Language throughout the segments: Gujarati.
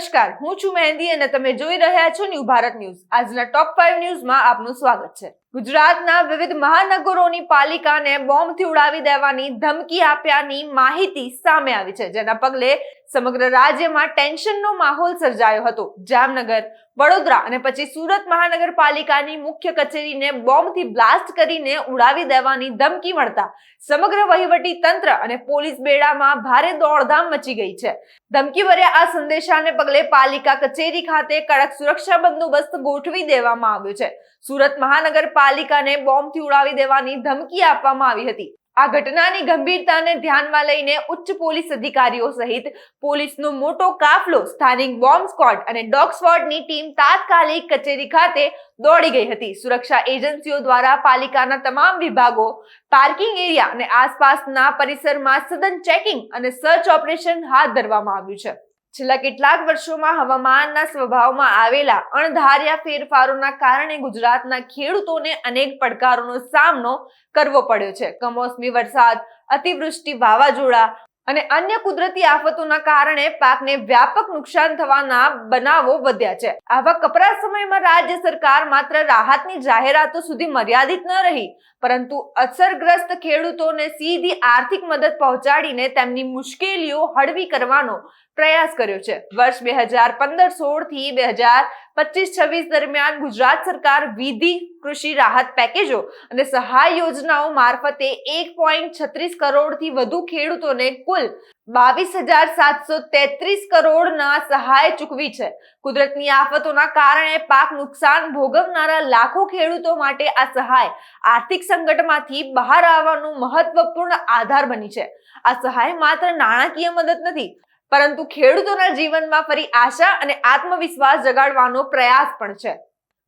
નમસ્કાર, હું છું મહેંદી અને તમે જોઈ રહ્યા છો ન્યૂ ભારત ન્યૂઝ. આજના ટોપ 5 ન્યૂઝમાં આપનું સ્વાગત છે. ગુજરાતના વિવિધ મહાનગરોની પાલિકાને બોમ્બથી ઉડાવી દેવાની ધમકી આપ્યાની માહિતી સામે આવી છે, જેના પગલે સમગ્ર રાજ્યમાં ટેન્શનનો માહોલ સર્જાયો હતો. જામનગર, વડોદરા અને પછી સુરત મહાનગરપાલિકાની મુખ્ય કચેરીને બોમ્બથી બ્લાસ્ટ કરીને ઉડાવી દેવાની ધમકી મળતા સમગ્ર વહીવટી તંત્ર અને પોલીસ બેડામાં ભારે દોડધામ મચી ગઈ છે. ધમકીભર્યા આ સંદેશાને પગલે પાલિકા કચેરી ખાતે કડક સુરક્ષા બંદોબસ્ત ગોઠવી દેવામાં આવ્યો છે. સુરત મહાનગરપાલિકાને બોમ્બથી ઉડાવી દેવાની ધમકી આપવામાં આવી હતી. આ ઘટનાની ગંભીરતાને ધ્યાનમાં લઈને ઉચ્ચ પોલીસ અધિકારીઓ સહિત પોલીસનો મોટો કાફલો, સ્થાનિક બોમ્બ સ્ક્વોડ અને ડોગ સ્ક્વોડની ટીમ તાત્કાલિક કચેરી ખાતે દોડી ગઈ હતી. સુરક્ષા એજન્સીઓ દ્વારા પાલિકાના તમામ વિભાગો, પાર્કિંગ એરિયા અને આસપાસના પરિસરમાં સઘન ચેકિંગ અને સર્ચ ઓપરેશન હાથ ધરવામાં આવ્યું છે. છેલ્લા કેટલાક વર્ષોમાં હવામાનના સ્વભાવમાં આવેલા અણધાર્યા ફેરફારોના કારણે ગુજરાતના ખેડૂતોને અનેક પડકારોનો સામનો કરવો પડ્યો છે. કમોસમી વરસાદ, અતિવૃષ્ટિ, વાવાઝોડા અને અન્ય કુદરતી આફતોના કારણે પાકને વ્યાપક નુકસાન થવાના બનાવો વધ્યા છે. આવા કપરા સમયમાં રાજ્ય સરકાર માત્ર રાહતની જાહેરાતો સુધી મર્યાદિત ન રહી, પરંતુ અસરગ્રસ્ત ખેડૂતોને સીધી આર્થિક મદદ પહોંચાડીને તેમની મુશ્કેલીઓ હળવી કરવાનો પ્રયાસ કર્યો છે. વર્ષ 2015-16 થી 2025-26 દરમિયાન ગુજરાત સરકાર વિવિધ કૃષિ રાહત પેકેજો અને સહાય યોજનાઓ મારફતે 1.36 કરોડથી વધુ ખેડૂતોને કુલ 22,733 કરોડના સહાય ચૂકવી છે. કુદરતની આફતોના કારણે પાક નુકસાન ભોગવનારા લાખો ખેડૂતો માટે આ સહાય આર્થિક સંકટમાંથી બહાર આવવાનો મહત્વપૂર્ણ આધાર બની છે. આ સહાય માત્ર નાણાકીય મદદ નથી, પરંતુ ખેડૂતોના જીવનમાં ફરી આશા અને આત્મવિશ્વાસ જગાડવાનો પ્રયાસ પણ છે.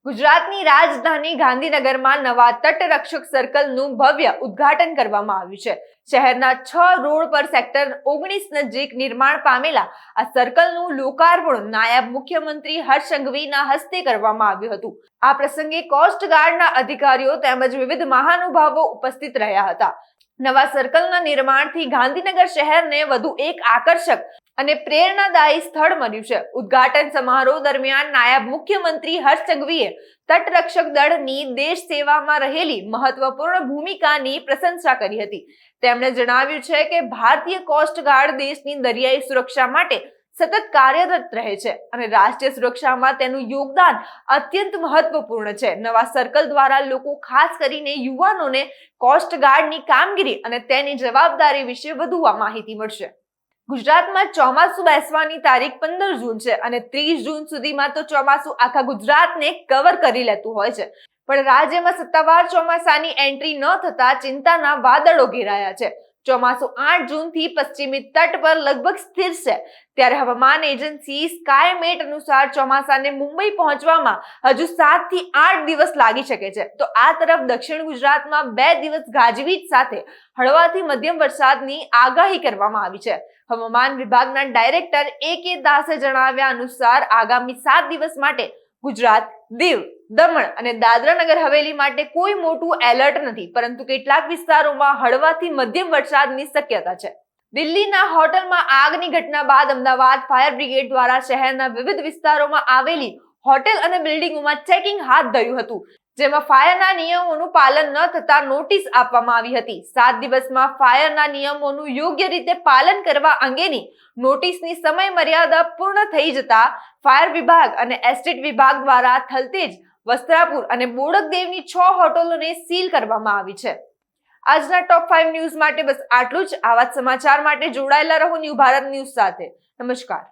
ગુજરાતની રાજધાની ગાંધીનગરમાં નવા તટરક્ષક સર્કલનું ભવ્ય ઉદ્ઘાટન કરવામાં આવ્યું છે. શહેરના 6 રોડ પર સેક્ટર 19 નજીક નિર્માણ પામેલા આ સર્કલનું લોકાર્પણ નાયબ મુખ્યમંત્રી હર્ષ સંઘવીના હસ્તે કરવામાં આવ્યું હતું. આ પ્રસંગે કોસ્ટગાર્ડના અધિકારીઓ તેમજ વિવિધ મહાનુભાવો ઉપસ્થિત રહ્યા હતા. નવા સર્કલના નિર્માણથી ગાંધીનગર શહેરને વધુ એક આકર્ષક અને પ્રેરણાદાયી સ્થળ મળ્યું છે. ઉદ્ઘાટન સમારોહ દરમિયાન નાયબ મુખ્યમંત્રી હર્ષ સંઘવીએ તટરક્ષક દળની દેશ સેવામાં રહેલી મહત્વપૂર્ણ ભૂમિકાની પ્રશંસા કરી હતી. તેમણે જણાવ્યું છે કે ભારતીય કોસ્ટગાર્ડ દેશની દરિયાઈ સુરક્ષા માટે સતત કાર્યરત રહે છે અને રાષ્ટ્રીય સુરક્ષામાં તેનું યોગદાન અત્યંત મહત્વપૂર્ણ છે. નવા સર્કલ દ્વારા લોકો, ખાસ કરીને યુવાનોને કોસ્ટગાર્ડની કામગીરી અને તેની જવાબદારી વિશે વધુ માહિતી મળશે. ગુજરાતમાં ચોમાસું બેસવાની તારીખ 15 જૂન છે અને 30 જૂન સુધીમાં તો ચોમાસું આખા ગુજરાતને કવર કરી લેતું હોય છે. પણ રાજ્યમાં સત્તાવાર ચોમાસાની એન્ટ્રી ન થતા ચિંતાના વાદળો ઘેરાયા છે. ચોમાસું 8 જૂનથી પશ્ચિમી તટ પર લગભગ સ્થિર છે. ત્યારે હવામાન એજન્સી સ્કાયમેટ અનુસાર ચોમાસાને મુંબઈ પહોંચવામાં હજુ 7 થી 8 દિવસ લાગી શકે છે. તો આ તરફ દક્ષિણ ગુજરાતમાં 2 દિવસ ગાજવીજ સાથે હળવાથી મધ્યમ વરસાદની આગાહી કરવામાં આવી છે. હવામાન વિભાગના ડાયરેક્ટર A.K. દાસે જણાવ્યા અનુસાર આગામી 7 દિવસ માટે ગુજરાત, દીવ, દમણ અને દાદરા નગર હવેલી માટે કોઈ મોટું એલર્ટ નથી, પરંતુ કેટલાક વિસ્તારોમાં હળવાથી મધ્યમ વરસાદની શક્યતા છે. દિલ્હીના હોટલમાં આગની ઘટના બાદ અમદાવાદ ફાયર બ્રિગેડ દ્વારા શહેરના વિવિધ વિસ્તારોમાં આવેલી હોટેલ અને બિલ્ડિંગોમાં ચેકિંગ હાથ ધર્યું હતું, જેમાં ફાયરના નિયમોનું પાલન ન થતા નોટિસ આપવામાં આવી હતી. 7 દિવસમાં ફાયરના નિયમોનું યોગ્ય રીતે પાલન કરવા અંગેની નોટિસની સમય મર્યાદા પૂર્ણ થઈ જતા ફાયર વિભાગ અને એસ્ટેટ વિભાગ દ્વારા થલતેજ, વસ્ત્રાપુર અને બોડકદેવની 6 હોટલોને સીલ કરવામાં આવી છે. આજના ટોપ 5 ન્યૂઝ માટે બસ આટલું જ. આવા સમાચાર માટે જોડાયેલા રહો ન્યૂ ભારત ન્યૂઝ સાથે. નમસ્કાર.